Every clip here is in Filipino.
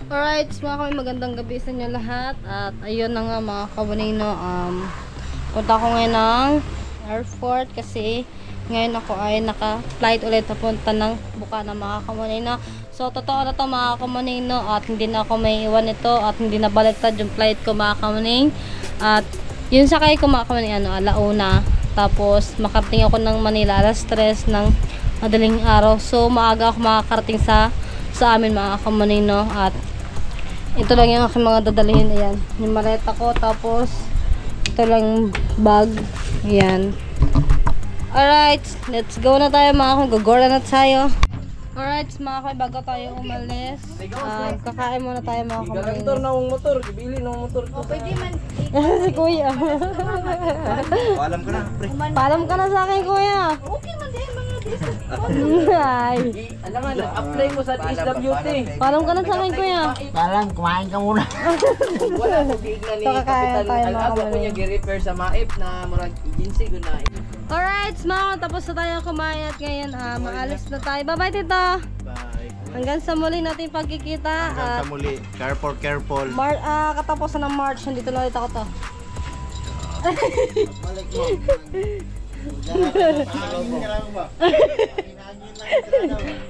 Alright, mga kami, magandang gabi sa inyo lahat. At ayun na nga mga kawanino, punta ko ngayon ng airport kasi ngayon ako ay naka-flight ulit papunta ng Bukana mga kawanino. So totoo na to mga kawanino at hindi na ako may iwan ito at hindi na baliktad yung flight ko mga kawanino. At yun sakay ko mga kawanino, alauna. Tapos makarating ako ng Manila alas 3 ng madaling araw. So maaga ako makakarating sa amin mga kawanino. At ito lang yung aking mga dadalhin. Ayan, yung maleta ko. Tapos ito lang bag. Ayan. Alright, let's go na tayo mga kung gagora na tayo. Alright, mga kung bago tayo umalis, kakain muna tayo mga kung Motor na akong motor, ibili na akong motor. Pwede man. Si kuya. Paalam ka na, pre. Paalam ka na sa akin kuya. Okay man din mga dito. Ay. Alam nga, apply mo sa SWT. Paalam ka na sa akin kuya. Parang kumain ka muna. Wala ko bigla ni Kakain Kapitan tayo, mga Alaba ko kamali. niya gi-repair sa MAIP na murag agency ko na. Alright, mga tapos na tayo kumain at ngayon maalis na tayo. Bye-bye tito. Bye. Hanggang sa muli natin pagkikita. Hanggang sa muli. Careful, careful. Katapusan ng March, nandito na ulit ako to. Balik mo.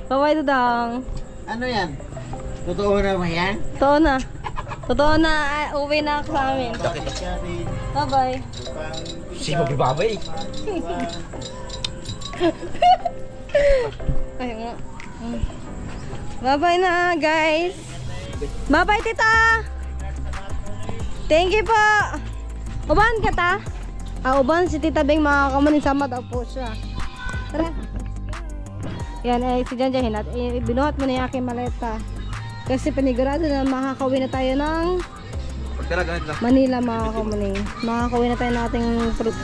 Bye-bye Dudong. Ano yan? Totoo na ba yan? Totoo na. Totoo na, uwi na ako sa amin. Bye-bye. Si magbibabay. Ay nga. Bye-bye na guys. Bye-bye tita. Thank you po. Uban ka ta? Uban si Tita Beng makakamunin sama daw po siya. Tara. Yan si Janjan hinat. Binuhat mo na yung aking maleta. Kasi panigurado na makakauwi na tayo ng Manila mga kamuning. Makakauwi na tayo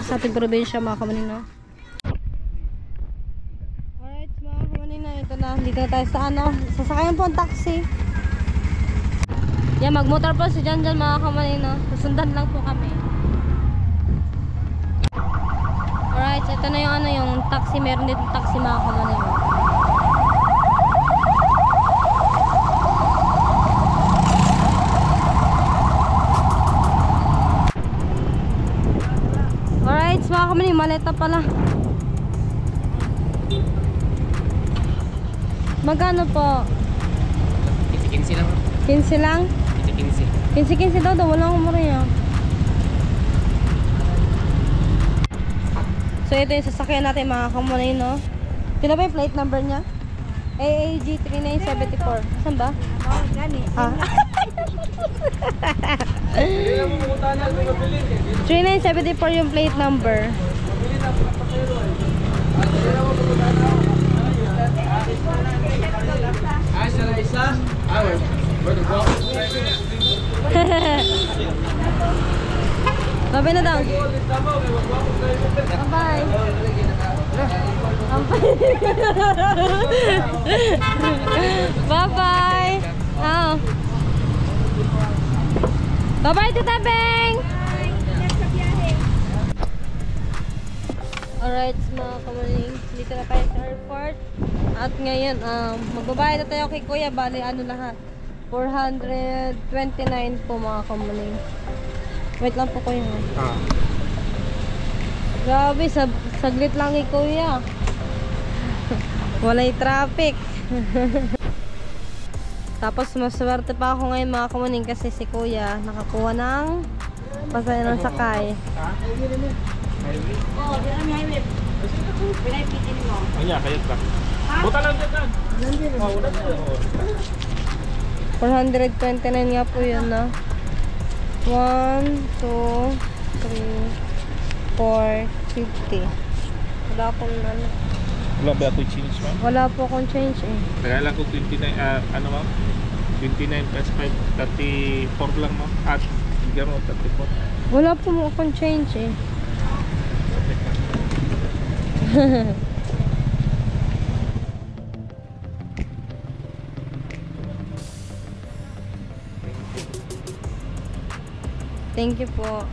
sa ating probinsya mga kamuning, no? Alright mga kamuning na. Ito na. Dito na tayo sa sasakayan po ang taxi. Yan, magmotor po si Janjan mga kamuning, no? Susundan lang po kami. Alright, ito na yung taxi. Meron dito taxi mga kamuning. Alright, mga kamuning, maleta pala. Magkano po? 15 lang. 15 lang? 15. 15 daw, walang umuri ah. So ito yung sasakyan natin mga kamunay, no? Sino ba yung plate number niya? AAG 3974. Saan ba? Oh, gani. 3974 yung plate number. Bye na daw. Bye. Bye-bye. Oh. Bye-bye, Tita Beng. Alright, mga kamaling. Dito na tayo sa airport. At ngayon, magbabayad na tayo kay Kuya. Bali, lahat. 429 po mga kamaling. Wait lang po Kuya. Grabe, saglit lang kay Kuya. Walay traffic. Tapos maswerte pa ako ngayon mga kamaling kasi si Kuya nakakuha ng pasaya ng sakay. Oh, di kami highway. Pinay pitin mo. Ayan, kayat ka. Buta lang dyan. 429 nga po yun na. 1, 2, 3, 4, 50. Wala akong Wala ba ako change, ma'am? wala po akong change eh. Kaya lang ko 29, ano ma'am? 29 plus 5, 34 lang ma'am. At bigyan mo 34. Wala po akong change eh. Thank you po.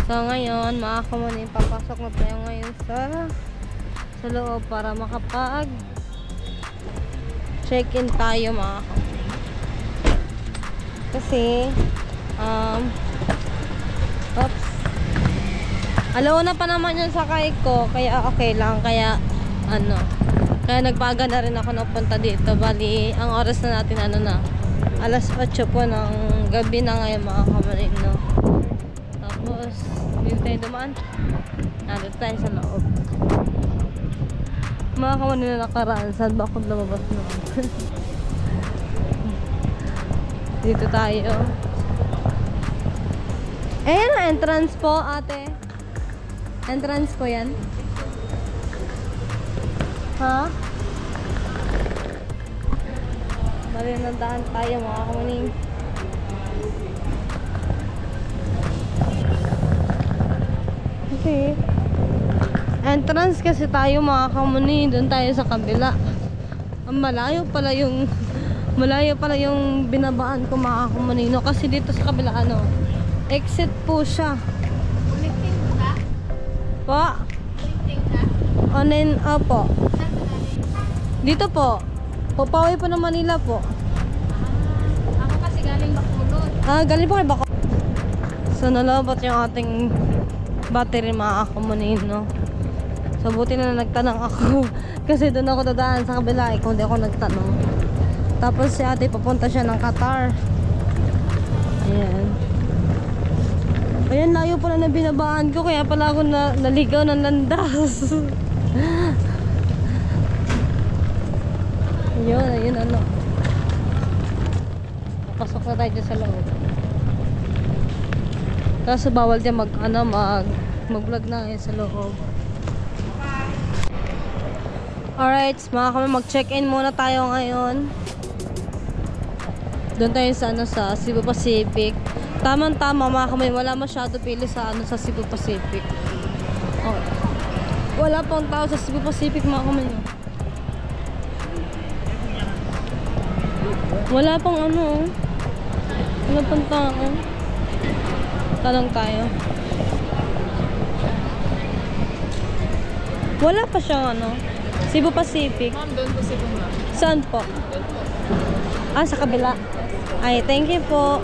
So ngayon, mga kamunin, papasok na tayo ngayon sa loob para mag-check-in tayo mga kamaning. Kasi, oops. Alauna pa naman yung sakay ko, kaya okay lang, kaya kaya nagpaga na rin ako ng punta dito. Bali, ang oras na natin alas 8 po ng gabi na ngayon mga kamanin, no? Tapos, dito tayo dumaan. Nandito tayo sa loob. Mga kamanin na nakaraan, saan ba ako lumabas noon? Dito tayo. Ayan ang entrance po, ate. Entrance po yan. Ha? Bali nandaan tayo mga kamaning. Okay. Entrance kasi tayo mga kamaning. Doon tayo sa kabila. Ang malayo pala yung binabaan ko mga kamaning. No? Kasi dito sa kabila exit po siya. Connecting ka? Po? Connecting ka? Onen, opo. Saan ka galing? Dito po. Papaway po ng Manila po. Ako kasi galing Bacolod. Galing po kay Bako. So, nalabot yung ating battery mga kamanin, no? So, buti na nagtanong ako. Kasi doon ako dadaan sa kabila, kung di ako nagtanong. Tapos si ate, papunta siya ng Qatar. Ayan. Ayan, layo pala na binabaan ko. Kaya pala ako naligaw ng landas. Ayun, Pasok na tayo dyan sa loob. Kaso bawal dyan mag-vlog na ngayon sa loob. Alright, mga kami, mag-check-in muna tayo ngayon. Doon tayo sa Cebu Pacific. Tamang-tama mga kami, wala masyado pili sa Cebu Pacific. Okay. Wala pang tao sa Cebu Pacific mga kami. Wala pang wala pang tao. Tanong tayo. Wala pa siyang Cebu Pacific. Ma'am, doon po si Bunga. Saan po? Sa kabila. Ay, thank you po.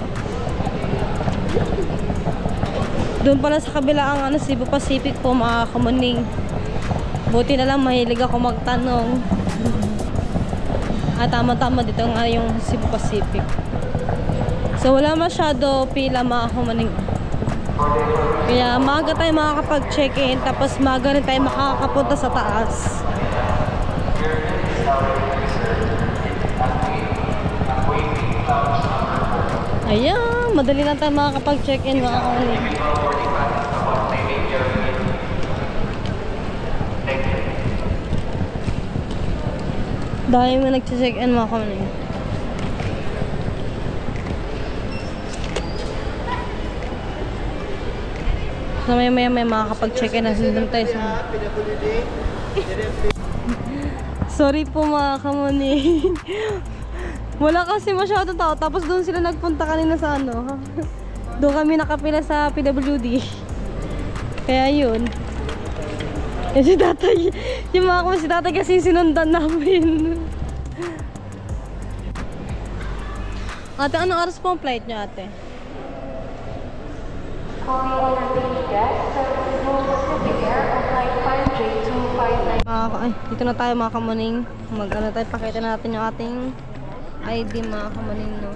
Doon pala sa kabila ang Cebu Pacific po mga kamaning. Buti na lang mahilig ako magtanong. Tama-tama dito nga yung Cebu Pacific. So wala masyado pila mga kamaning. Kaya maaga tayo makakapag-check-in, tapos maaga rin tayo makakapunta sa taas. Ayan, madali lang tayo makakapag-check-in mga kamaning. Dahil mo nag-check-in mga kamaning. So may makakapag-check-in na doon tayo sa... Sorry po mga kamaning. Wala kasi masyado tao. Tapos doon sila nagpunta kanina sa doon kami nakapila sa PWD. Kaya yun. Si tatay, yung mga si tatay kasi sinundan namin. Ate, anong oras po ang flight nyo, ate? Dito na tayo mga kamaning. Tayo, pakita natin yung ating ID mga kamaning, no?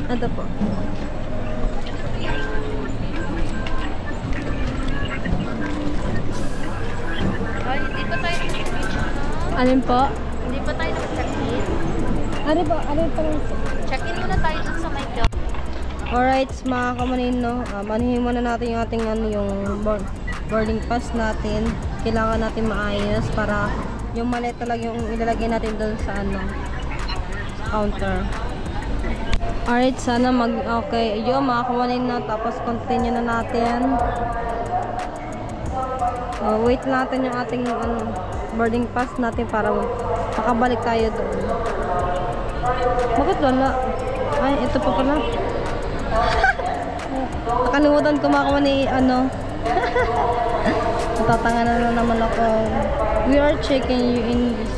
Ito po. Hindi pa tayo nag-check-in. Alin po? Hindi pa tayo nag-check-in. Alin po lang? Check-in muna tayo dun sa may job. Alright, mga kamanin, no? Manihin muna natin yung ating yung boarding pass natin. Kailangan natin maayos para yung maleta lang yung ilalagay natin doon sa counter. Alright, sana okay. Yung mga kamanin na, tapos continue na natin. Wait natin yung ating boarding pass natin para makabalik tayo doon. Bakit wala? Ay, ito pa pala. Nakalimutan ko mga kamanin Natatanga na naman ako. We are checking you in this.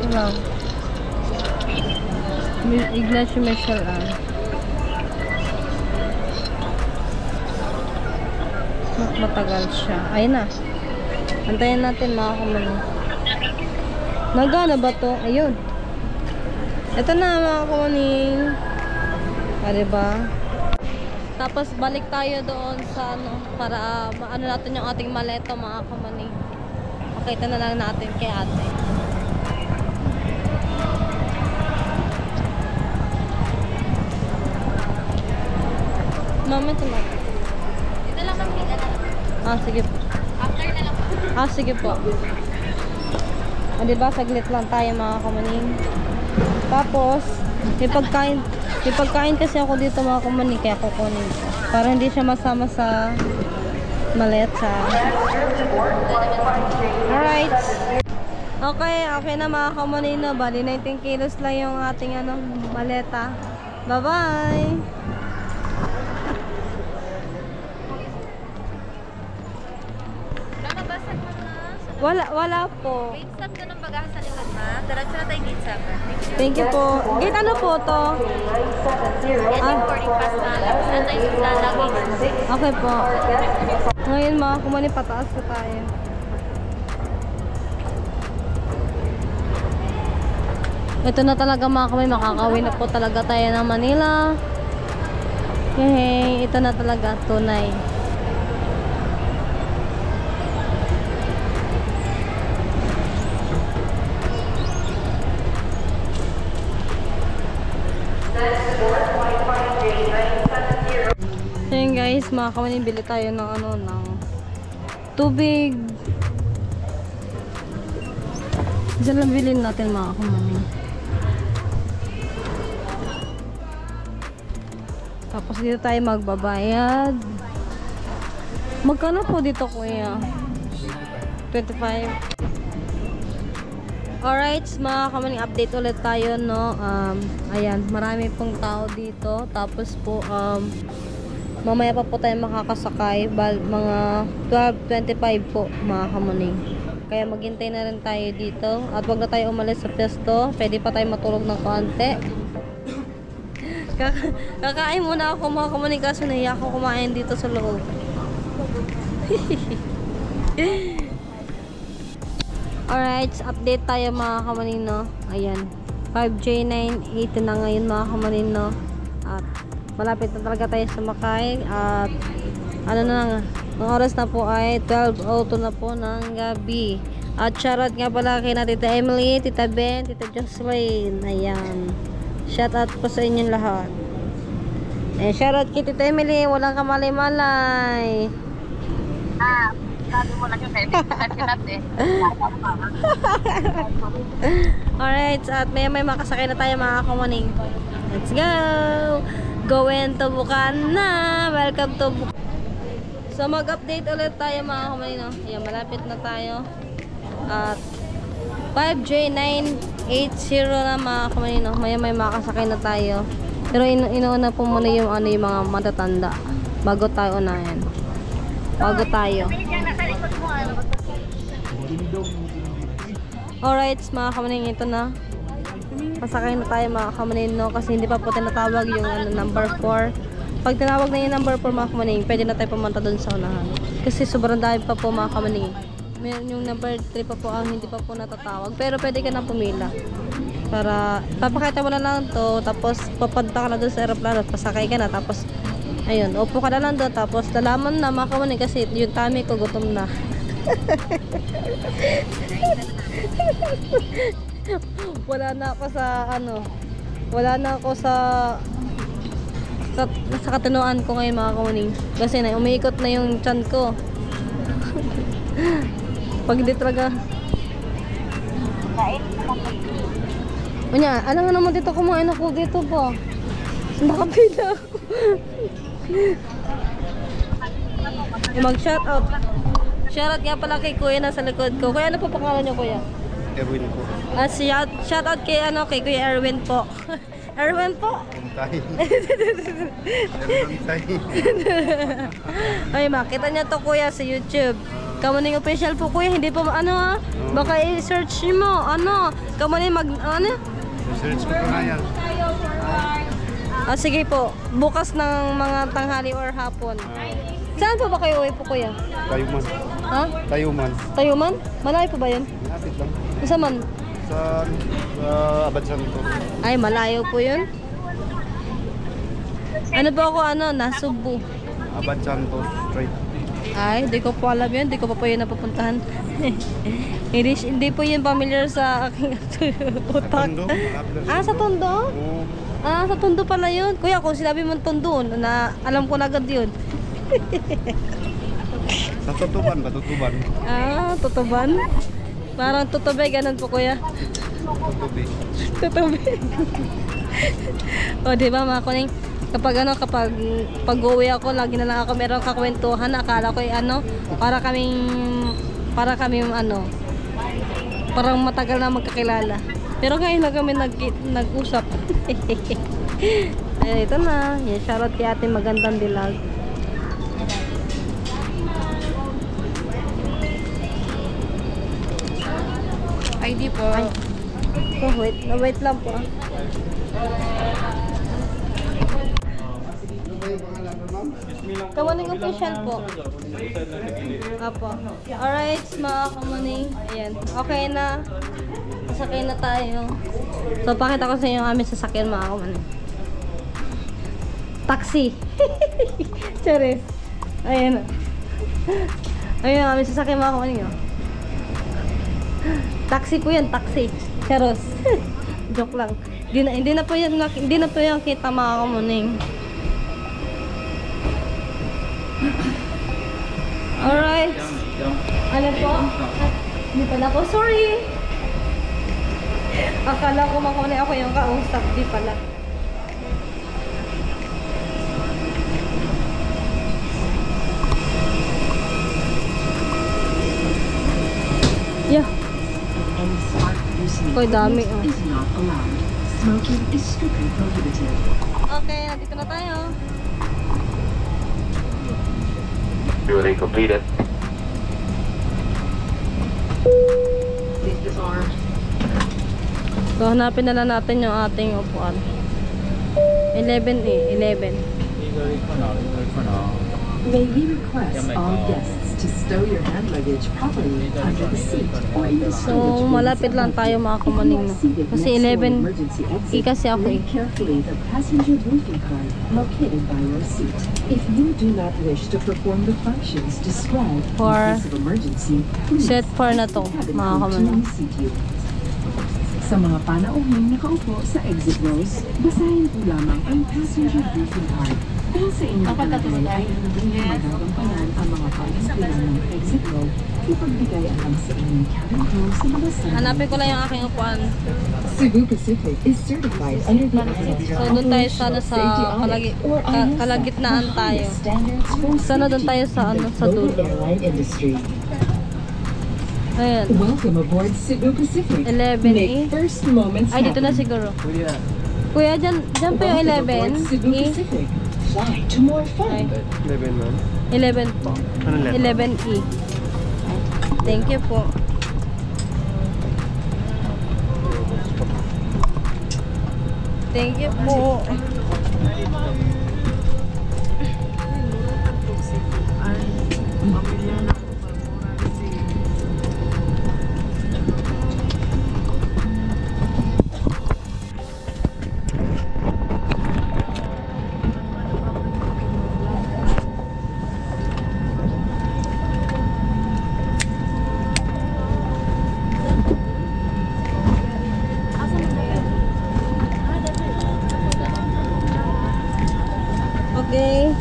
Wow. Ignacio Michel matagal siya. Ayun na. Antayin natin mga kumani. Nagana ba to? Ayun. Ito na mga kumani. Diba? Tapos balik tayo doon sa ano para maano natin yung ating maleta mga kumani. Pakita na lang natin kay ate. Mama, tumat. Dito lang kami na lang. Sige po. After na lang po. Sige po. Diba, saglit lang tayo mga kamaning. Tapos, may pagkain kasi ako dito mga kamaning, kaya kukunin ko. Para hindi siya masama sa maleta. Alright. Okay na mga kamaning, no? Bali, 19 kilos lang yung ating maleta. Bye-bye! Wala po. Gate stop na ng bagahan sa likod, ma'am. Diretso na tayo gate stop. Thank you po. Gate ano po to? And boarding pass na lang. Antay sa luggage. Okay po. Ngayon mga kumani, pataas na tayo. Ito na talaga mga kumani, makakawin na po talaga tayo ng Manila. Yay, ito na talaga, tunay. So yun guys, mga kamanin, bili tayo ng ng tubig. Diyan lang bilhin natin mga kamanin. Tapos dito tayo magbabayad. Magkano po dito kuya? 25. Alright, mga kamaning, update ulit tayo, no? Ayan, marami pong tao dito. Tapos po, mamaya pa po tayo makakasakay. Mga 12:25 po, mga kamaning. Kaya maghintay na rin tayo dito. At wag na tayo umalis sa pwesto. Pwede pa tayo matulog ng konti. Kakain muna ako mga kamaning, kasi nahiya ako kumain dito sa loob. Alright, update tayo mga kamanin, no? Ayan, 5J980 na ngayon mga kamanin, no? At malapit na talaga tayo sumakay. At ano na nga, ang oras na po ay 12:02 na po ng gabi. At shoutout nga pala kay na Tita Emily, Tita Ben, Tita Jocelyn. Ayan, shoutout po sa inyong lahat. Shoutout kay Tita Emily, walang kamalay-malay. Sabi mo lang yung sinat eh. Alright, at may makasakay na tayo mga kamaning. Let's go! Going to Bukana na! Welcome to Bukana. So mag-update ulit tayo mga kamaning, no? Ayan, malapit na tayo. At 5J980 na mga kamaning, no? May makasakay na tayo. Pero inuuna po muna yung yung mga matatanda bago tayo unahin. Bago tayo. Alright, mga kamaning, ito na. Pasakay na tayo mga kamaning, no? Kasi hindi pa po tinatawag yung number 4. Pag tinawag na yung number 4 mga kamaning, pwede na tayo pumunta dun sa unahan. Kasi sobrang dahil pa po mga kamaning. Meron yung number 3 pa po ang hindi pa po natatawag. Pero pwede ka na pumila. Para, papakita mo na lang to. Tapos, papunta ka na dun sa aeroplano. Pasakay ka na. Tapos, ayun, upo ka na lang doon. Tapos, lalaman na mga kamaning kasi yung tummy ko gutom na. Wala na ako sa wala na ako sa katinuan ko ngayon mga kamaning. Kasi na umiikot na yung tiyan ko. Pag hindi talaga Unya, alam nga naman dito kumain ako dito po. Nakapila ako. Mag-shoutout. Shoutout nga pala kay kuya na sa likod ko. Kuya, ano po pangalan niyo kuya? Erwin po. Shoutout kay kay Kuya Erwin po. Erwan po. Untay. Untay. Ay, makita niya to kuya sa YouTube. Kamuning official po kuya, hindi po ano ha? Baka i-search mo, ano? Kamuning ano? Search ko na yan. Sige po, bukas ng mga tanghali or hapon. Saan po ba kayo uwi po kuya? Tayuman. Ha? Tayuman. Tayuman? Malayo po ba yun? Lapit lang. Isa man? Sa Abad Santo. Ay, malayo po yun. Ano po ako, ano, nasubo. Abad Santo Street. Ay, di ko po alam yun. Di ko pa po yun napupuntahan. Hindi po yun familiar sa aking utak. Tondo? Ah, sa Tondo? Oo. Ah, sa Tondo pala yun. Kuya, kung sinabi mo Tondo, na alam ko na agad yun. Sa Tutuban ba? Tutuban. Ah, Tutuban? Parang Tutubay, ganun po kuya. Tutubi. Tutubi. O, di ba mga kuning? Kapag pag-uwi ako, lagi na lang ako meron kakwentuhan. Akala ko ano, para kaming ano, parang matagal na magkakilala. Pero ngayon na kami nag-usap. Ay, ito na. Yan, shoutout kay ating magandang dilag. ID po. Ay. Oh, wait lang po. Kamuning official po. Apo. Alright, mga kamuning. Ayan. Okay na. Sasakay na tayo. So, pakita ko sa inyo ang aming sasakyan, mga kamuning. Taxi. Charis. Ayan. Ayan ang aming sasakyan, mga kamuning. Taxi po yan, taxi. Charos. Joke lang. Hindi na po yan kita, mga kamuning. Alright. Ano po? Hindi pala po. Sorry. Akala ko makunin ako yung kausap. Di pala. Yeah. Koy dami. Oh. Okay, nandito na tayo. Duly completed. So, hanapin na lang natin yung ating upuan. 11 eh. 11. May we request all guests to stow your hand luggage properly under the seat or in the So, storage bin malapit lang tayo mga kumaning. No? Kasi 11 kasi ako eh. read carefully the passenger briefing card located by your seat. If you do not wish to perform the functions described For in case of emergency, please set 4 na to cabin mga crew to kumaning. reseat you. Sa mga panauhing nakaupo sa exit rows, basahin po lamang ang passenger briefing card. Kung sa inyong kalagayan ay hindi magagampanan ang mga pagkakailan ng exit row, ipagbigay alam sa inyong cabin crew sa mga Hanapin ko lang yung aking upuan. Cebu Pacific is certified under the ISO So, doon tayo sana sa kalagitnaan tayo. Sana doon tayo sa ano, sa dulo. airline industry. Ayan. Welcome aboard Cebu Pacific. 11 Make first moments Ay, dito na happen. siguro. Kuya, dyan po yung Welcome aboard 11. Cebu Pacific. Fly to more fun. 11 po. 11E. Thank you po. Thank you po. Okay.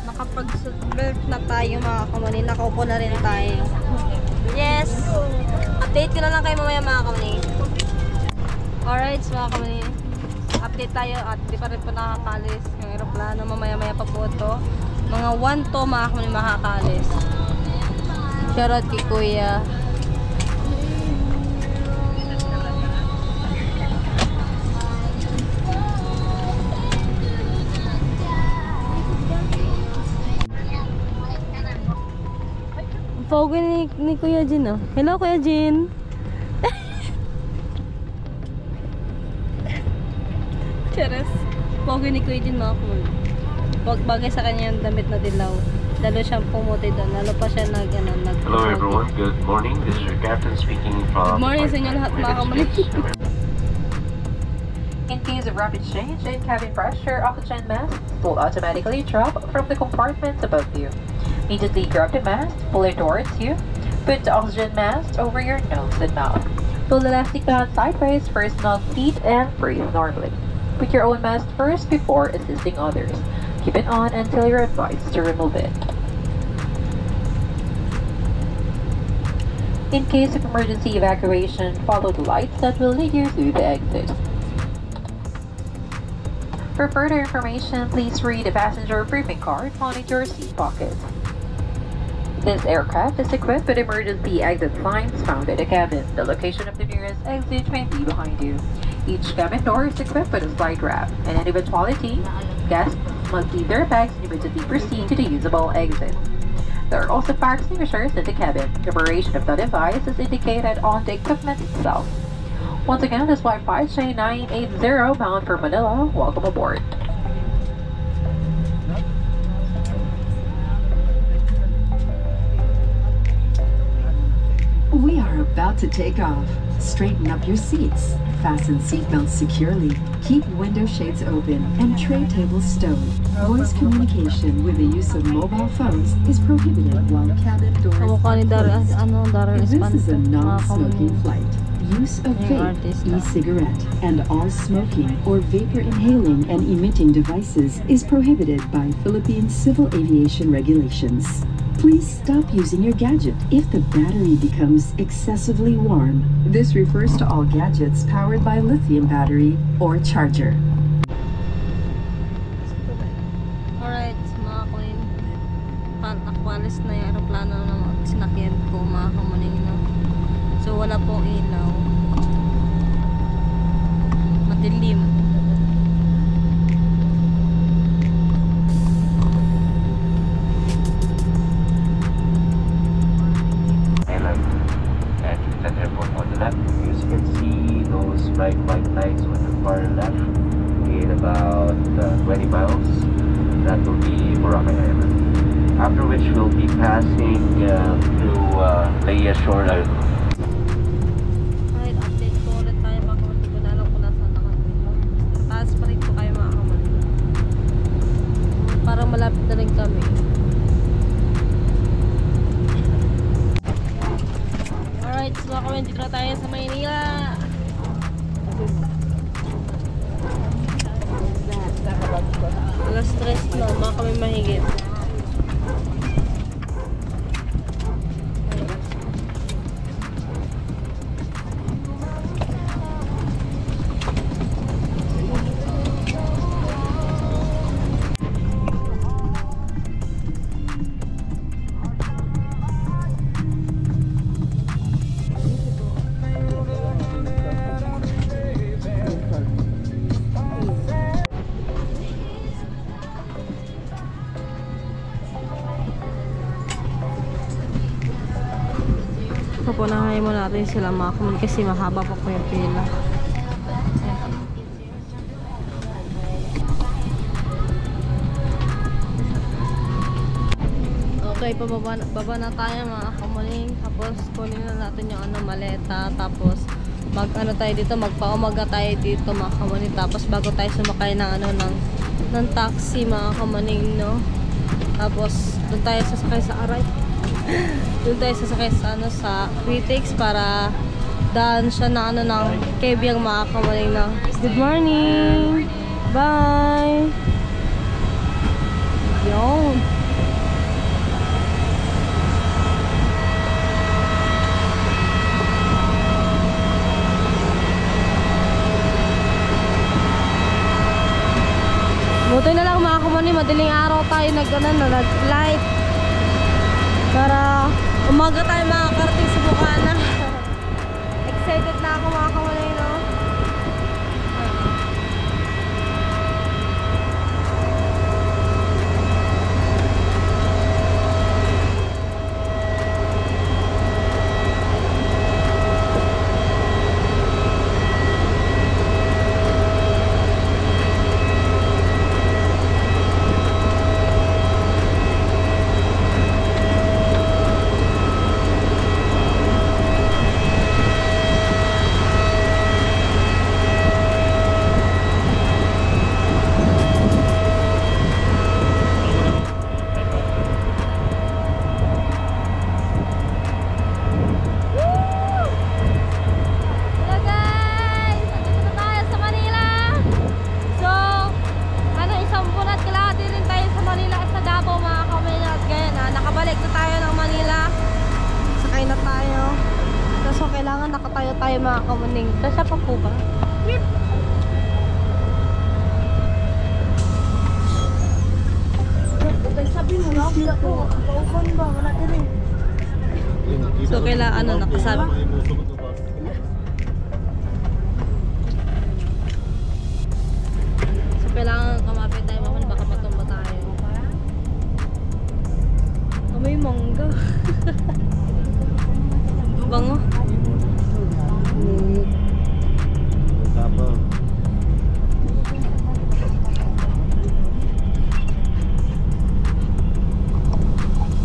Nakapag-seatbelt na tayo mga kamani. Nakaupo na rin tayo. Yes! Update ko na lang kayo mamaya mga kamani. Alright mga kamani. Update tayo at di pa rin po nakakalis yung aeroplano. Mamaya-maya pa po ito. Mga 1 to mga kamani makakalis. Shoutout kay Kuya. pogi ni Kuya Jin, oh. Hello, Kuya Jin. Charas. Pogi ni Kuya Jin, mga kumul. Bagay sa kanya yung damit na dilaw. Lalo siyang pumuti doon. Lalo pa siya nag. Hello everyone, good morning. This is your captain speaking from... Good morning sa inyo lahat, mga kamalig. In case of rapid change in cabin pressure, oxygen masks will automatically drop from the compartments above you. Immediately grab the mask, pull it towards you, put the oxygen mask over your nose and mouth. Pull the elastic band sideways for snug feet and breathe normally. Put your own mask first before assisting others. Keep it on until you're advised to remove it. In case of emergency evacuation, follow the lights that will lead you through the exit. For further information, please read the passenger briefing card found in your seat pocket. This aircraft is equipped with emergency exit signs found in the cabin. The location of the nearest exit may be behind you. Each cabin door is equipped with a slide ramp. In an eventuality, guests must leave their bags and immediately proceed to the usable exit. There are also fire extinguishers in the cabin. The operation of the device is indicated on the equipment itself. Once again, this is Flight 980 bound for Manila. Welcome aboard. We are about to take off. Straighten up your seats, fasten seatbelts securely, keep window shades open, and tray tables stowed. Voice communication with the use of mobile phones is prohibited while cabin doors are closed. This is a non-smoking flight. Use of vape, e-cigarette, and all smoking or vapor inhaling and emitting devices is prohibited by Philippine Civil Aviation regulations. Please stop using your gadget if the battery becomes excessively warm. This refers to all gadgets powered by lithium battery or charger. Alright, mga kunin. Nakwalis na yung aeroplano na sinakyan ko, mga kamalig, no? So, wala pong ilaw. Madilim. At Houston Airport on the left, you can see those bright white lights on the far left. In about 20 miles, that will be Boracay Island. After which we'll be passing through Laya Shore Island. Kahit update ko ulit tayo, mga kamalig. Hindi ko na alam kung nasaan nakatito. Taas pa rin po kayo, mga kamalig. Parang malapit na rin kami. Alright, so mga kamalig, dito na tayo sa Maynila. Alas 3 na, mga kami mahigit. Pupunahin mo natin sila, mga kamalig, kasi mahaba pa po yung pila. Okay, baba na tayo, mga kamalig. Tapos kunin na natin yung maleta. Tapos mag-ano tayo dito, magpaumaga tayo dito, mga kamalig. Tapos bago tayo sumakay ng taxi, mga kamalig, no? Tapos doon tayo sasakay sa Aray. Doon tayo sasakay sa sa Critex para daan siya na ng Kebyang, mga kamalig, na good morning, bye. Yun. Buti na lang, mga kamalig, madaling araw tayo nag-flight para umaga tayo makakarating sa Bukana. Excited na ako, mga kamalig, no? kamuning. Kasya pa po ba? Sabi mo na ako. Paukan ba? Wala din. So, kailangan ano, nakasama. So, kailangan kumapit tayo mamon, baka matumba tayo. Oh, may mangga. Bango.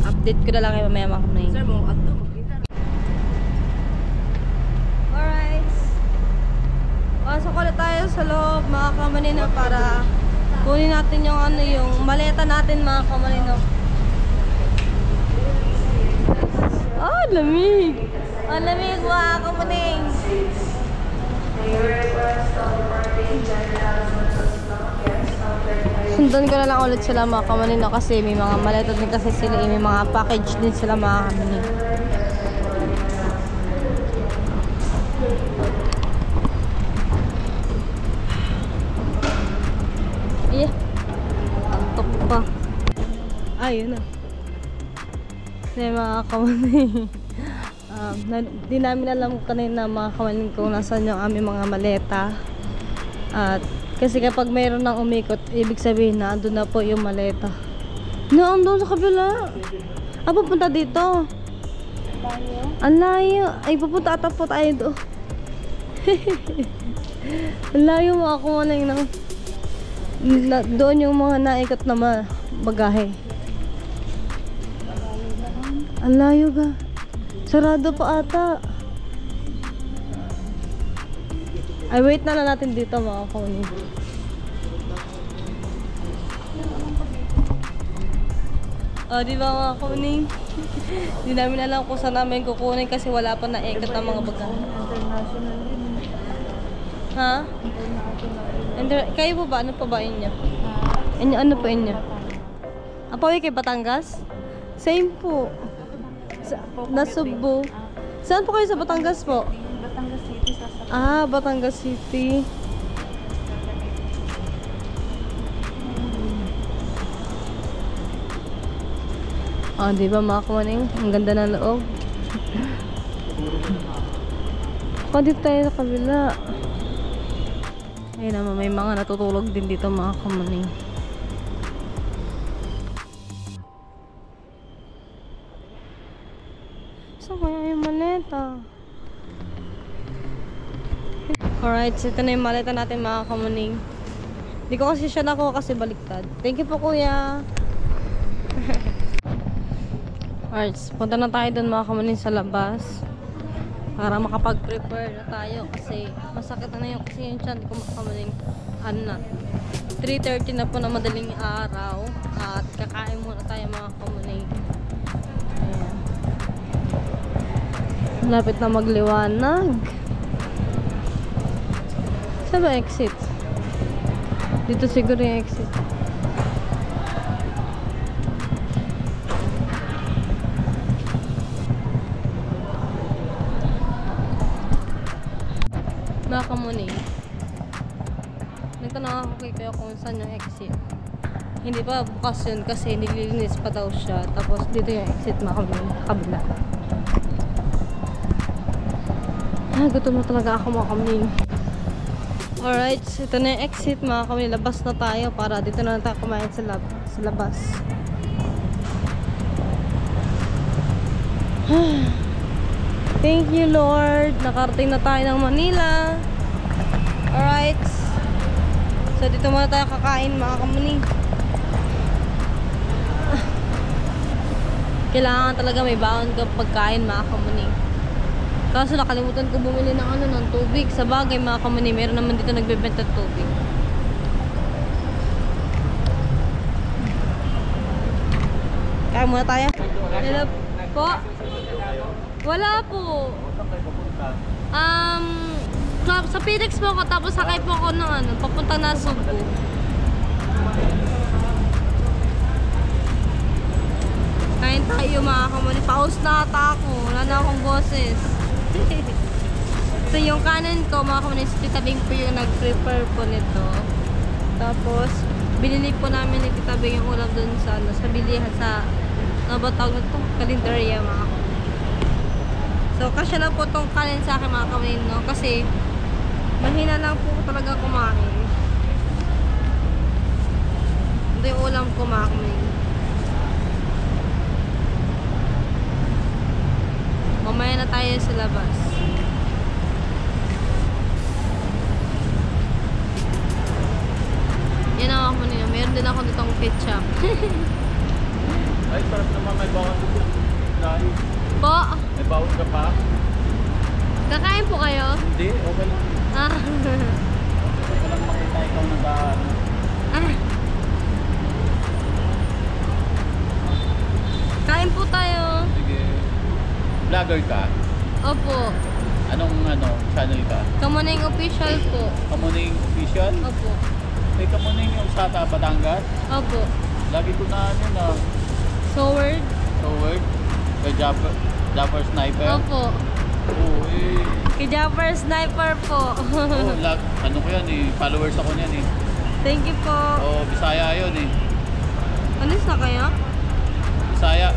Update ko na lang kayo mamaya mga kamay. Sir, mo ato. Alright. Pasok ulit tayo sa loob mga kamanino para kunin natin yung ano, yung maleta natin mga kamanino. Ah, lamig! Ang lamig mga kamaning! Sundan ko na lang ulit sila mga kamanino kasi may mga maleta din kasi sila, may mga package din sila mga kamanino. Yeah. Antok pa. Ayun na. Hindi mga kamaning. Di namin alam kanina mga kamaning kung nasan yung aming mga maleta. At kasi kapag mayroon ng umikot, ibig sabihin na andun na po yung maleta. No, andun sa kabila. Ah, pupunta dito. Ang layo. Ay, pupunta ata po tayo doon. Ang layo mga kamaning ng doon yung mga naikot na bagahe. Ang layo ga. Sarado pa ata. Ay, wait na lang natin dito mga kamaning. Oh, di ba mga kamaning? Hindi namin alam kung saan namin kukunin kasi wala pa naikot ng mga bagahe. Ha? Kayo po ba? Ano pa ba inyo? Ano po inyo? Apawi kay Batangas? Same po. Nasugbo. Saan po kayo sa Batangas po? Batangas City sa Ah, Batangas City. Ah, di ba mga kamaning? Ang ganda ng loob. Dito tayo sa kabila. Ayun naman, may mga natutulog din dito mga kamaning. Saan kaya yung maleta? Alright, so ito na yung maleta natin mga kamaning. Hindi ko kasi siya nakuha kasi baliktad. Thank you po kuya. Alright, punta na tayo dun mga kamaning sa labas. Para makapag-prepare na tayo kasi masakit na yung kasi yung tiyan ko mga kamaning. Ano na, 3:30 na po na madaling araw. At kakain muna tayo mga kamaning. Ayan. Malapit na magliwanag. Saan ba exit? Dito siguro yung exit. Mga kamuning, nagtanong ako kay Kuya kung saan yung exit. Hindi pa bukas yun kasi nililinis pa daw siya. Tapos dito yung exit mga kamuning, kabila. Ah, gutom na talaga ako mga kamuning. Alright, so ito na yung exit mga kamuning. Labas na tayo para dito na tayo kumain sa labas. Thank you Lord. Nakarating na tayo ng Manila. Alright. So dito muna tayo kakain mga kamuning. Kailangan talaga may baon ka pagkain mga kamuning. Kaso nakalimutan ko bumili ng ng tubig. Sa bagay mga kamuning, meron naman dito nagbebenta ng tubig. Kaya muna tayo. Hello po. Wala po. Sa Phoenix po ako, tapos sakay po ako ng papunta na Cebu. Kain tayo mga kamuning. Paus na ata ako. Wala na akong boses. Ito yung kanan ko, mga kamunay, si Tita Bing po yung nag-prepare po nito. Tapos, binili po namin ni Tita Bing yung ulam dun sa, ano, sa bilihan sa, ano ba tawag na ito? Kalendarya, mga kamunay. So, kasya lang po itong kanin sa akin, mga kamunay, no? Kasi, mahina lang po talaga kumain. Ito yung ulam ko, mga kamunay. Mamaya na tayo sa labas. Yan ang ako nila. Meron din ako ditong ketchup. Ay, sarap naman may bawang dahil. Po, May bawang ka pa? kakain po kayo? Hindi, okay lang. Ah. Okay lang makita ikaw nag-ano. Ah. Kain po tayo. Sige. Vlogger ka? Opo. Anong channel ka? Kamuning official po. Kamuning Official? Opo. May Kamuning yung Sata, Batangas? Opo. Lagi ko na na Sword. Toward kay Japper Sniper. Opo. Oo, eh. Kay Japper Sniper po. Oo, ano ko yan eh. Followers ako niyan eh. Thank you po. Oo, Bisaya yun eh. Alis na kayo?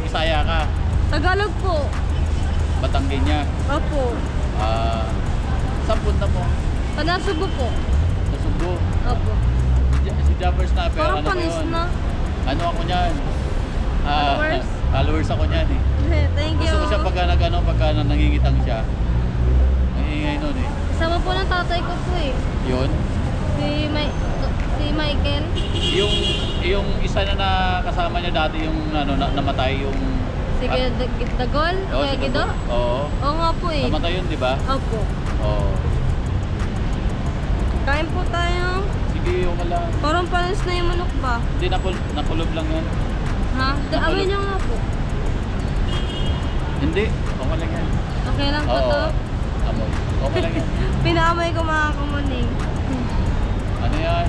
Bisaya ka. Tagalog po. Batanggenya. Opo. Saan punta mo? Panasubo po. Sa Subo. Opo. Si Japper Sniper, Parang ano ko panis yun? na. Ano ako niyan? Followers? Followers ako niyan eh. Thank you. Gusto ko siya pagka nangingitang siya. Nangingay nun eh. Kasama po ng tatay ko po eh. Yun. Si Michael. Yung isa na kasama niya dati yung namatay yung Si Dagol. Oo, Kuya si Gido. Dagol. Oo. Oo nga po eh. Namatay yun, di ba? Opo. Oo. Kain po tayo. Sige, okay lang. Parang panis na yung manok ba? Hindi, nakulob lang yan. Ha? Awin niyo nga po. Hindi, okay lang yan. Okay lang po to. Amoy. Okay lang yan. Pinaamoy ko mga kamuning. Ano yan?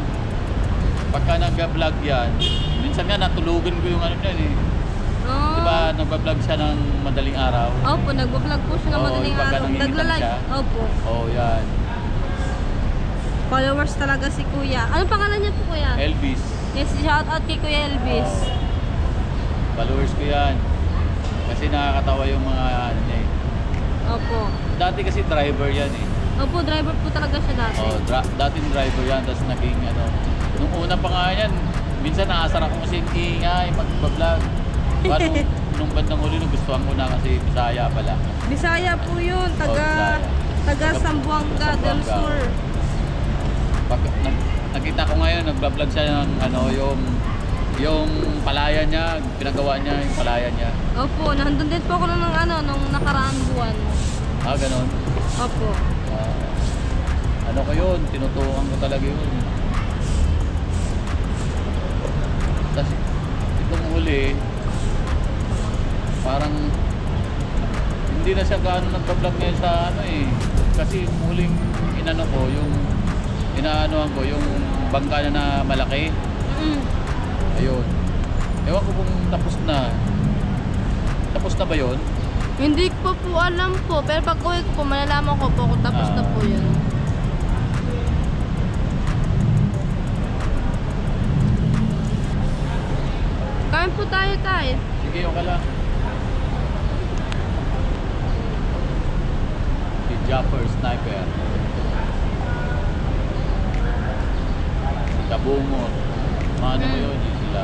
Pagka nag-vlog yan, minsan nga natulugan ko yung ano yan eh. Oh. Diba, nag-vlog siya ng madaling araw? Opo, nag-vlog po siya ng Oo, madaling yung pagka araw. nangingitam Nagla-live. siya. Opo. Oo, yan. Followers talaga si Kuya. Anong pangalan niya po, Kuya? Elvis. Yes, shout out kay Kuya Elvis. Followers ko yan. Kasi nakakatawa yung mga ano niya eh. Opo. Dati kasi driver yan eh. Opo, driver po talaga siya dati. Oh, dating driver yan, tapos naging ano. Nung una pa nga yan, minsan naasar ako kasi ingay, mag-vlog. Paano, nung bandang huli, gustuhan ko na kasi Bisaya pala. Bisaya po yun, Bisaya. taga Zamboanga del Sur. Pag nakita ko ngayon, nag-vlog siya ng ano, yung palaya niya, pinagawa niya yung palaya niya. Opo, nandun din po ako nung nakaraang buwan. Ah, ganon. Opo. Ano ko yun, tinutukan ko talaga yun. Tapos itong huli, parang hindi na siya gaano nagpa-vlog ngayon sa ano eh. Kasi huling inano ko, yung inaanohan ko, yung bangka na malaki. Ayun. Ewan ko kung tapos na. Tapos na ba yun? Hindi ko po alam po, pero pag uwi ko po, malalaman ko po kung tapos na po yun. Kain po tayo. Sige, okay lang. Si Japper Sniper. Si Kabungot. Mga ano ko yun, yun sila.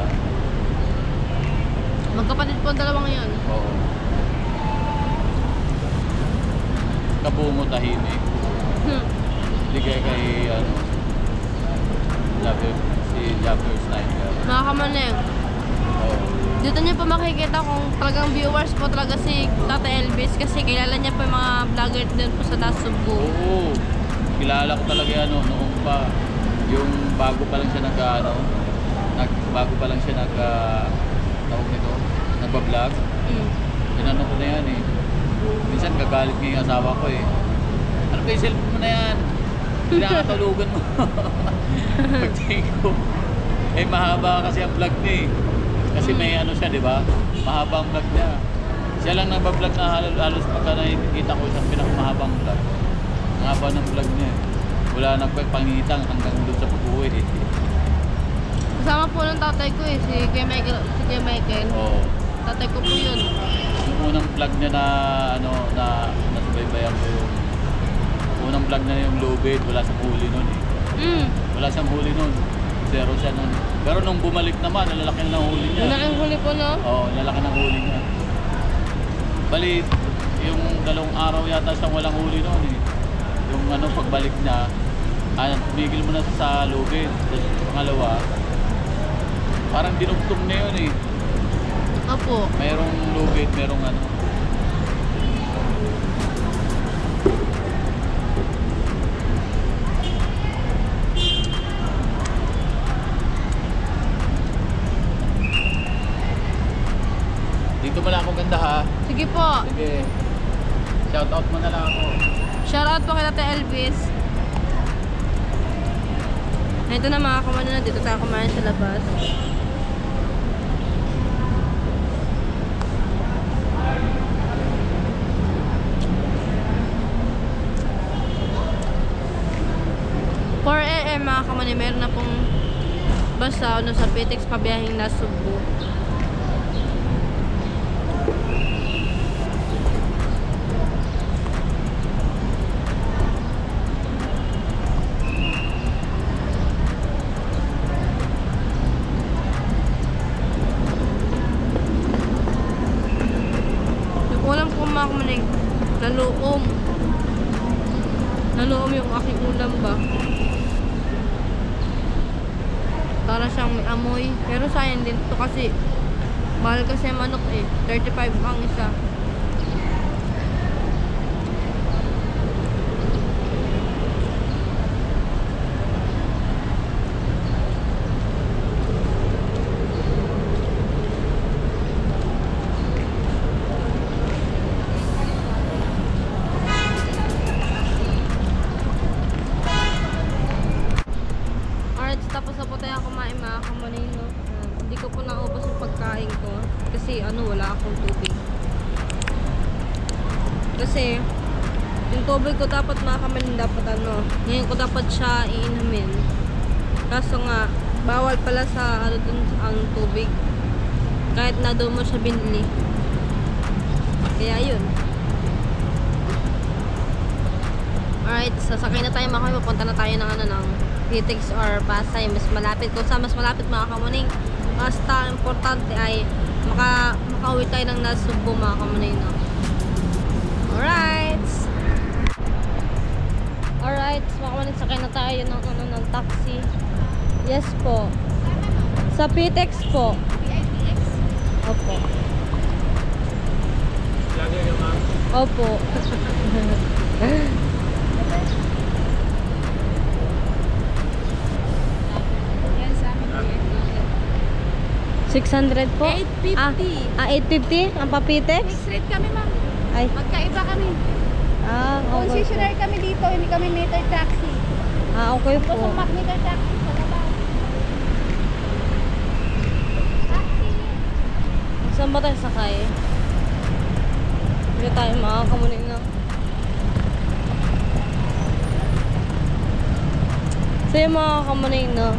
Magkapatid po ang dalawang yun. Oo. Kabungot tahimik. Hindi kay ano, si Japper Sniper. Mga kamaneng, Oo. dito niyo po makikita kung talagang viewers po talaga si Tata Elvis kasi kilala niya po yung mga vlogger din po sa Subo. Oo. Kilala ko talaga ano, noong pa. Yung bago pa lang siya bago pa lang siya tawag nito, nagba-vlog. Inano ko na yan eh. Minsan gagalit nga yung asawa ko eh. Ano ba yung cellphone mo na yan? Pinakatulugan mo. Pagtingin ko. Eh mahaba kasi ang vlog niya eh. Kasi may ano siya, di ba? Mahaba ang vlog niya. Siya lang nagba-vlog na halos pagka nakikita ko isang pinakamahabang vlog. Ang haba ng vlog niya eh. Wala nang pangitang hanggang doon sa pag-uwi eh. Kasama po ng tatay ko eh, si Kuya Michael. Oo. Tatay ko po yun. Yung unang vlog niya na nasubaybayan ko yung unang vlog na yung lubid, wala siyang huli nun eh. Wala siyang huli nun. Zero siya nun. Pero nung bumalik naman, lalaki na ng huli niya. Malaking huli po, no? Oo, lalaki ng huli niya. Bali, yung 2 araw yata siyang walang huli nun eh. Yung pagbalik niya, tumigil mo na sa lubid. Tapos pangalawa, parang dinugtong na yun eh. Opo. Merong lubid, merong Dito mo lang ako ganda ha. Sige po. Sige. Shout out mo na lang ako. Shoutout po kay Ate Elvis. Ito na mga kumano na dito tayo kumain sa labas. Mga kamani, meron na pong basa sa Pitex pabiyahing na Subo. Ulam ko mga kamani, naluom yung aking ulam ba. Para siyang may amoy. Pero sayang din ito kasi mahal kasi manok eh. 35 ang isa. Tapos na po tayo kumain mga kamanino. Hindi ko po naubos yung pagkain ko. Kasi wala akong tubig. Kasi yung tubig ko dapat mga kamanino dapat ngayon ko dapat siya iinumin. Kaso nga bawal pala sa dun ang tubig. Kahit na doon mo siya binili. Kaya yun. Alright, sasakay na tayo mga kamanino. Papunta na tayo ng Pitex or Pasay, mas malapit. Kung saan mas malapit mga kamuning, basta importante ay makauwi tayo ng Nasubo mga kamuning, no? Alright, mga kamuning, sakay na tayo ng taxi. Yes po, sa Pitex po. Opo. Opo. 600 po? 850. 850? Ang papitex? Mixed rate kami, ma'am. Ay. Magkaiba kami. Okay. Concessionaire kami dito, hindi kami meter taxi. Okay po. Kung meter taxi sa labas. Taxi. Saan ba tayo sakay? Hindi tayo makakamunin na. So yung makakamunin na.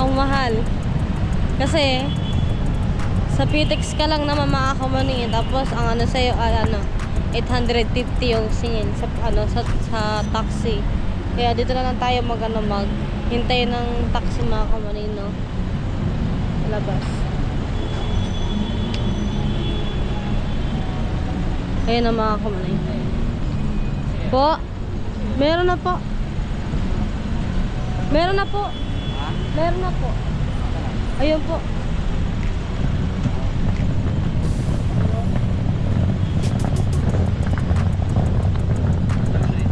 Ang mahal. Kasi sa Pitex ka lang naman makakamunin. Tapos ang sa'yo ay 850 yung singil sa taxi. Kaya dito na lang tayo maghintay ng taxi mga kamunin, no? Labas. Kaya na mga kamunin. Po? Meron na po. Meron na po. Meron na po. Ayun po.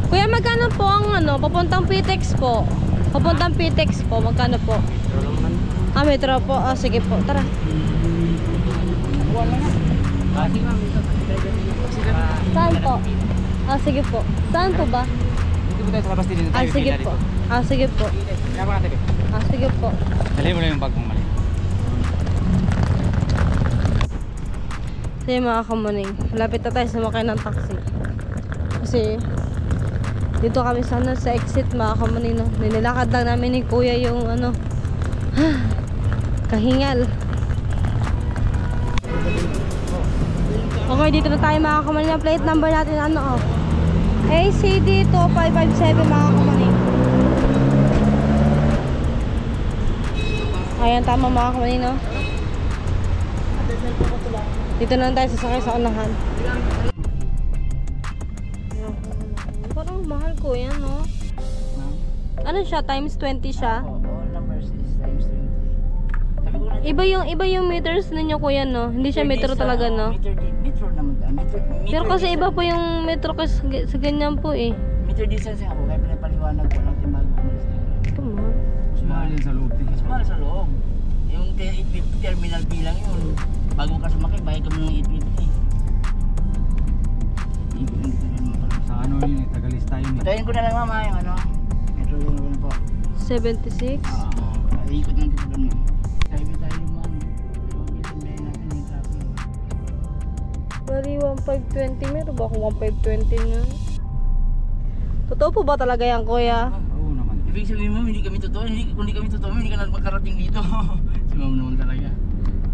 Kuya, magkano po ang papuntang Pitex po? Papuntang Pitex po, magkano po? Metro po. Sige po, tara. Saan po? Sige po. Saan po ba? Dito po tayo sa labas din. Sige po. Sige po. Sige po. Dali mo lang yung bag mong mali. Sige mga kamuning, malapit na tayo sumakay ng taxi. Kasi Dito kami sana sa exit mga kamanino. Nilakad lang namin ni kuya yung ano, kahingal. Okay, dito na tayo mga kamanino. Plate number natin ano ACD 2557 mga kamanino. Ayan, tama mga kamanino. Dito na lang tayo sasakay sa unahan. Parang mahal ko yan, no? Ano siya? Times 20 siya? All numbers is times 20. Sabi ko na, Iba yung meters ninyo kuya, no? Hindi siya metro talaga, no? Metro naman ka. Pero kasi iba po yung metro kasi sa ganyan po eh. Meter distance ako, kaya pinapaliwanag ko lang bago umalis tayo. Come on. Mas mahal yan sa loob. Mas mahal sa loob. Yung 850 terminal fee lang yun. Bago ka sumakay, bayad ka mo ng 850. Sa ano yun, Tagalis tayo. Patayin ko na lang mama yung ano. Metro yun ano po. 76? Ikot ng titulan mo. Sabi tayo naman. Sabi natin yung traffic. Bali 1520. Meron ba akong 1520 na? Totoo po ba talaga yan kuya? Oo naman. Ibig sabihin mo, hindi kami totoo. Kung hindi kami totoo, hindi ka na makarating dito. Si ma'am naman talaga.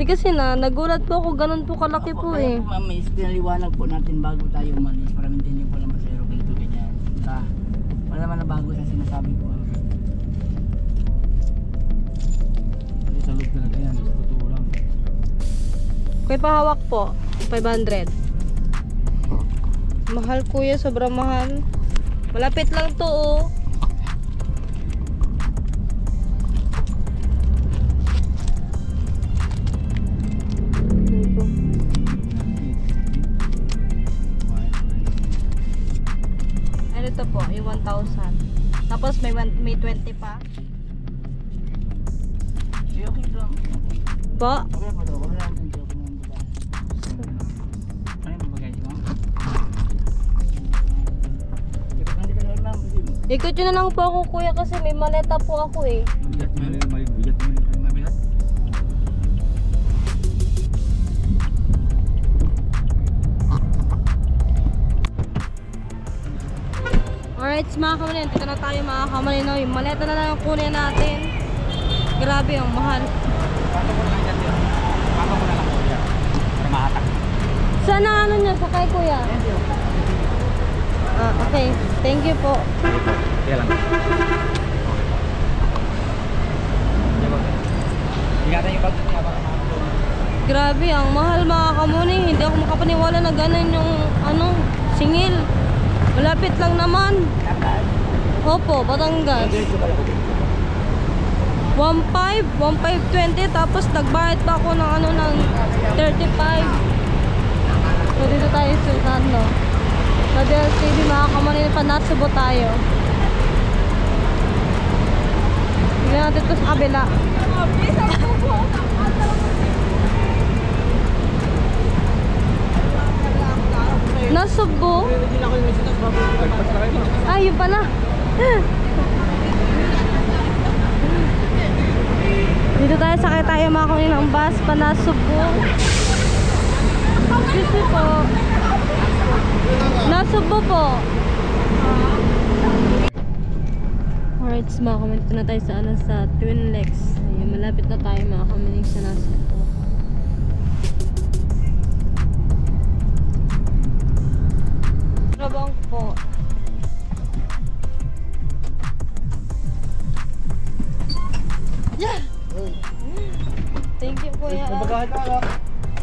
Di kasi nagulat po ako. Ganun po kalaki po eh. Ma'am, pinaliwanag po natin bago tayo umalis para maintindihan po ng pasero ganito ganyan. Wala naman na bago sa sinasabi ko. Hindi sa loob talaga yan, sa totoo lang. Kuya pahawak po. 500. Mahal kuya, sobrang mahal. Malapit lang to oh. Ano to po? Yung 1,000. Tapos may 20 pa. Okay lang. Po? Okay po daw, wala natin joke naman po tayo. Ano yung bagay mo? Hindi ka na lang. Ikot yun na lang po ako kuya kasi may maleta po ako eh. Mabigat. Mabigat? Alright, mga kamalin, dito na tayo mga kamalin. Yung maleta na lang yung kunin natin. Grabe, ang mahal. Paano ko na lang dyan? Paano ko na lang kuya? Para mahatak. Saan ang ano nyo? Sakay kuya? Ah, okay. Thank you po. Kaya lang. Ingatan yung pag-ibig niya baka makakapon. Grabe, ang mahal mga kamuni. Hindi ako makapaniwala na ganun yung ano, singil. Malapit lang naman. Opo, Batangas. 1,520 tapos nagbayad pa ako ng ano ng 35. So dito tayo sa ano. Sa DLCD mga kamuni, panatsubo tayo. Tignan natin ito sa kabila. Nasubo? Ay, yun pala. Dito tayo, sakay tayo mga kunin ng bus pa Nasubo. Excuse me po. Nasubo po. Alright, mga kunin, dito na tayo sa, ano, sa Twin Lakes. Ayun, malapit na tayo mga kunin sa Nasubo. Trabang po. Yeah! Thank you kuya.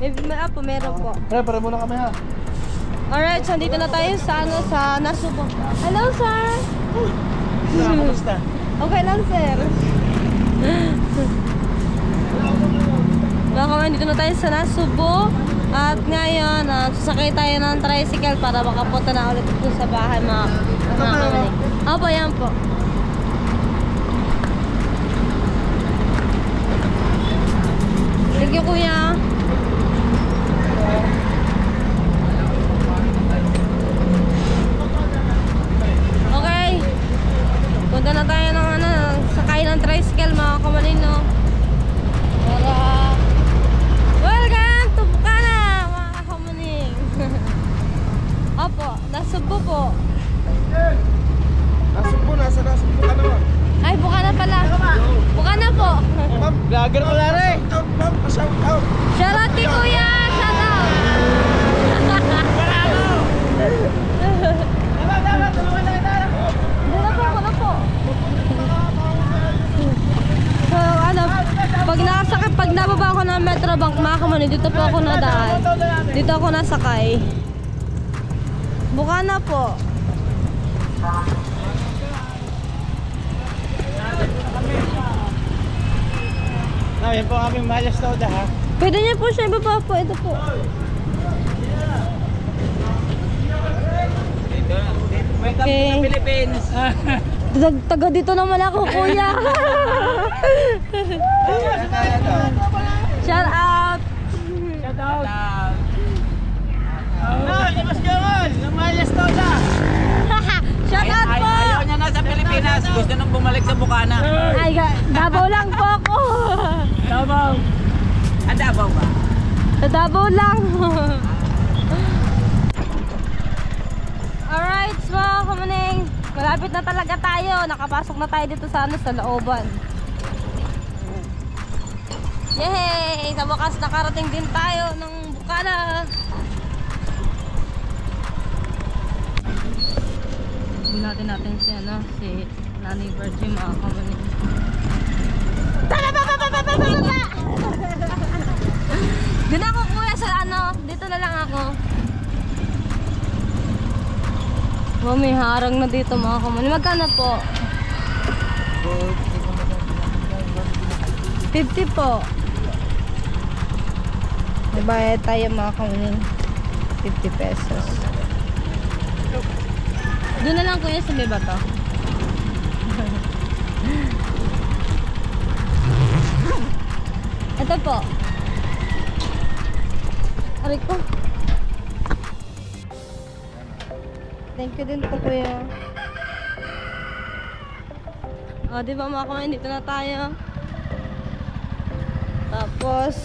May apo, meron po. Para muna kami ha. Alright, so dito na tayo sa ano, sa Nasubo. Hello sir! Kamusta? Okay lang sir. Mga kawan, dito na tayo sa Nasubo. At ngayon, sasakay tayo ng tricycle para makapunta na ulit ito sa bahay mga kawan. Opo, yan po. Thank you kuya. Okay. Punta na tayo ng ano, sakay ng tricycle mga kamalino. Para welcome to Bukana mga kamaling. Opo, Nasubo po. po, nasa buka naman. Ay, buka na pala. Buka na po. Vlogger mo na rin. Shout out. Shoutout kay Kuya! Shoutout! Wala po. So, ano, pag nababa ako ng Metrobank, mga kamani, dito po ako nadaan. Dito ako nasakay. Buka na po. Yan po ang aming Malas Toda ha. Pwede niyo po siya ibaba po. Ito po. Okay. Philippines. Taga dito naman ako, kuya. Shout out. Shout out. Di mas ganun. Ang Malas Toda. Shout out po. Ayaw niya na sa Pilipinas. Gusto nang bumalik sa Bukana. Ay, Davao lang po ako. Davao. Davao ba? Sa Davao lang. Alright, mga kamaning. Malapit na talaga tayo. Nakapasok na tayo dito sa looban. Yay! Sa wakas nakarating din tayo ng Bukana. Bunatin natin si Nanay Virgin, mga kamaning. Doon ako, kuya, sa dito na lang ako. Oh, may harang na dito, mga kamaning. Magkano po? 50 po. Magbayad tayo, mga kamaning. 50 pesos. Doon na lang, kuya, sa may bato. Ito po. Aray ko. Thank you din po, kuya. O, di ba mga kamanin, dito na tayo. Tapos,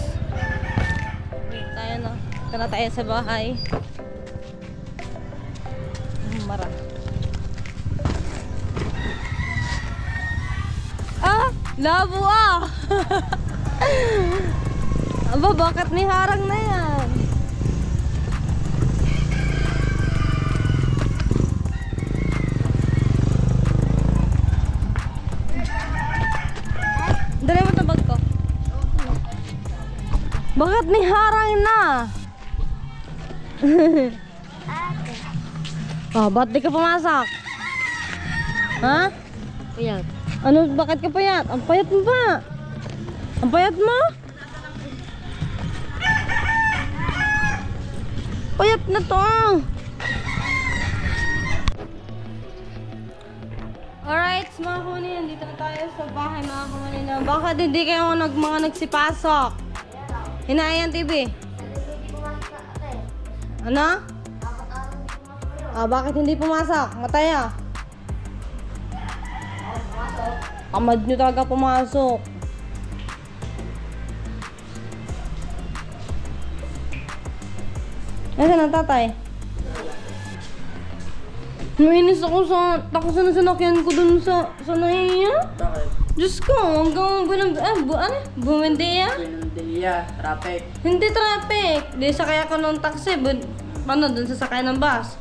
wait tayo na. Dito na tayo sa bahay. Mara. Ah! Labo ah! Aba, bakit may harang na yan? Dali mo tabag ko. Bakit may harang na? Oh, ba't di ka pumasok? Ha? Puyat. Ano, bakit ka payat? Ang payat mo ba? Ang payat mo? Payat na to. Alright, mga kumanin, dito na tayo sa bahay, mga kumanin. Bakit hindi kayo mga nagsipasok? Hinayan TV. Ano? Ah, bakit hindi pumasok? Matay ah. Tamad nyo talaga pumasok. Nasaan ang tatay? Mainis ako sa sinakyan ko dun sa naiya. Bakit? Diyos ko, hanggang Bumendia? Bumendia, traffic. Hindi traffic. Di sakay ako ng taxi. Dun sa sakay ng bus.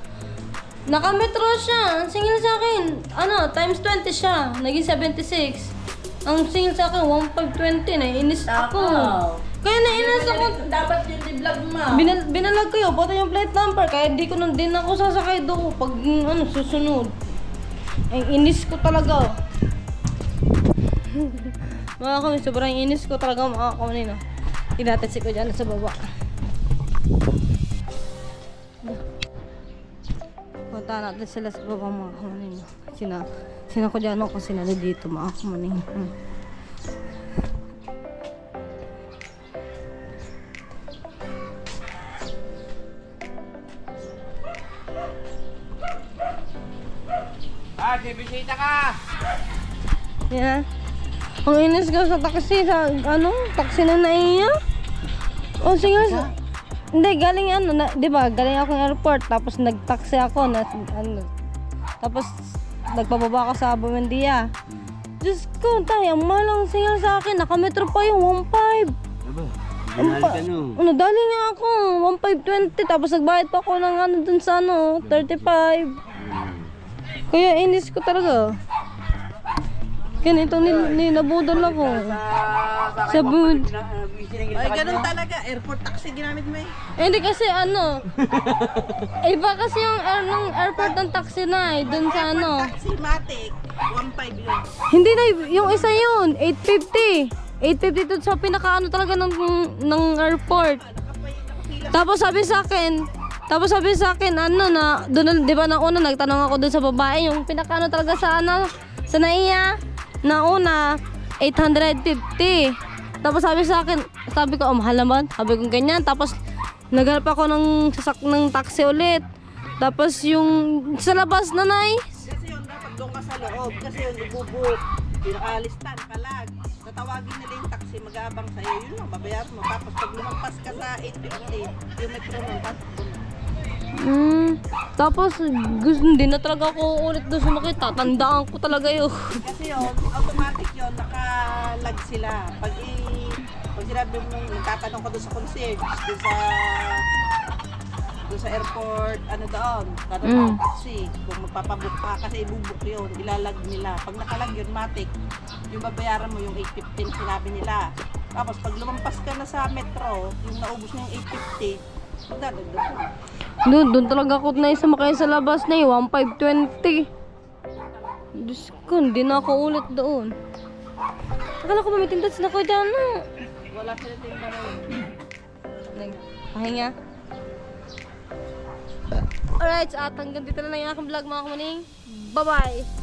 Naka-metro siya. Ang singil sa akin, times 20 siya. Naging 76. Ang singil sa akin, 1,520. Naiinis ako. Kaya naiinis ako. Dapat yung i-vlog mo. Binalag kayo, pati yung plate number. Kaya din ako sasakay doon pag susunod. Ang inis ko talaga. Mga kami, sobrang inis ko talaga, mga kami. Tinatatsi ko dyan sa baba. Punta natin sila sa baba, mga kamanin. Sina ko dyan ako, sila dito, mga kamanin. Bisita ka! Yan. Ang inis ko sa taxi, taxi na naiya. O sige, hindi, galing di ba, galing akong airport, tapos nag-taxi ako, tapos nagpababa ako sa Buendia. Diyos ko, tayo, ang malang singal sa akin. Nakametro pa yung 1.5. Aba, ginali ka no. Ano, dali nga ako. 1.520. Tapos nagbayad pa ako ng ano dun sa ano, 35. Kaya inis ko talaga. Ganito nabudol ako. Sa bud. Ay, ganun talaga. Airport taxi ginamit mo eh. Hindi kasi ano. Iba kasi yung airport ng taxi na eh. Dun sa ano. Taxi, Matic. 1.5 yun. Hindi na, yung isa yun. 850. 850 dun sa pinakaano talaga ng airport. Tapos sabi sa akin, ano na, doon, di ba na una, nagtanong ako dun sa babae, yung pinakaano talaga sa ano, sa naiya, na una, 850. Tapos sabi sa akin, sabi ko, mahal naman. Sabi ko ganyan. Tapos naghanap ako ng taxi ulit. Tapos yung sa labas na Kasi yun, dapat doon ka sa loob. Kasi yun, ibubook. Pinakalistan, kalag. Tatawagin nila yung taxi, mag-aabang sa'yo. Yun lang, babayaran mo. Tapos pag lumagpas ka sa 850, yung metro mo, tapos hindi na talaga ako ulit doon sumakit. Tatandaan ko talaga yun. Kasi yun, automatic yun, nakalag sila. Pag sinabi mo, nagtatanong ka doon sa concierge, doon sa airport, ano doon, tatanong ka taxi, kung magpapabook ka, kasi ibubook yun, ilalag nila. Pag nakalag yun, matik, yung babayaran mo yung 815 sinabi nila. Tapos pag lumampas ka na sa metro, yung naubos na yung 850, magdadagdag mo. Doon talaga ako na isa makaya sa labas na 1.520. Diyos ko, hindi na ako ulit doon. Akala ko mamitindas na ko dyan. Wala sila tinda na yun. Pahinga. Alright, so at hanggang dito na lang yung aking vlog mga kamaning. Bye-bye!